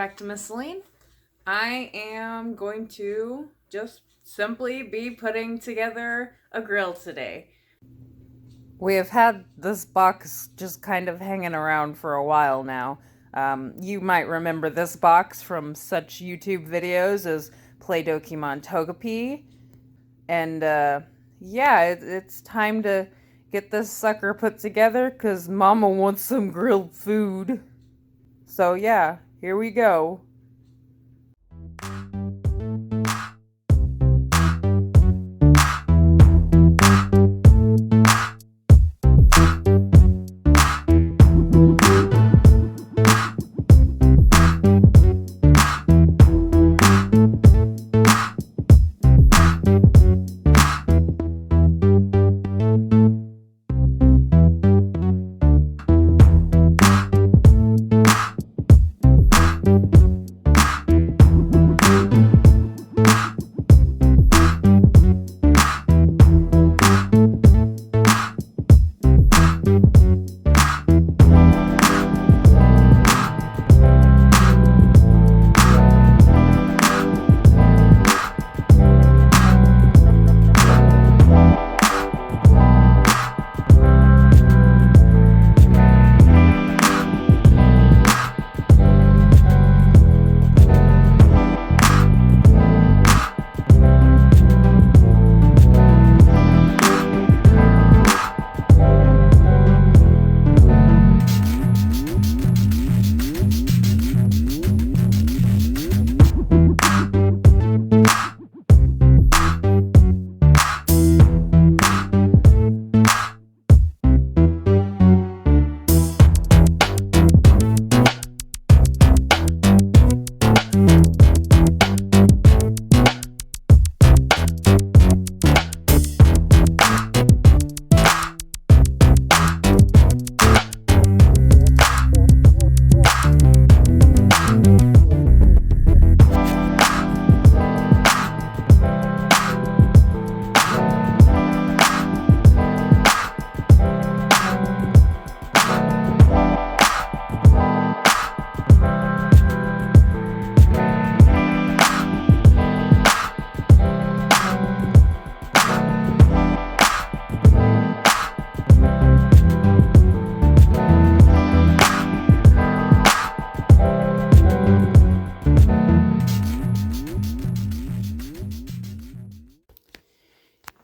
back to Miss Celine. I am going to just simply be putting together a grill today. We have had this box just kind of hanging around for a while now. You might remember this box from such YouTube videos as Play-Dokimon Togepi. And yeah, it's time to get this sucker put together because Mama wants some grilled food. So yeah, here we go.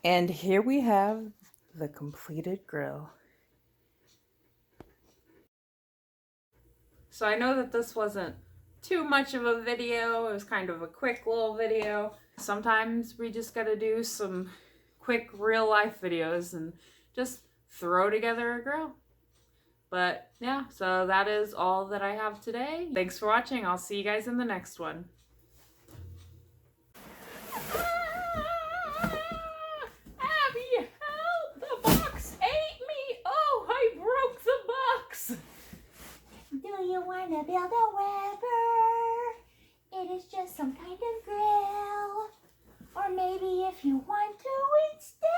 And here we have the completed grill. So I know that this wasn't too much of a video. It was kind of a quick little video. Sometimes we just gotta do some quick real life videos and just throw together a grill. But yeah, so that is all that I have today. Thanks for watching. I'll see you guys in the next one. Abby, help! The box ate me! Oh, I broke the box! Do you want to build a Weber? It is just some kind of grill. Or maybe if you want to instead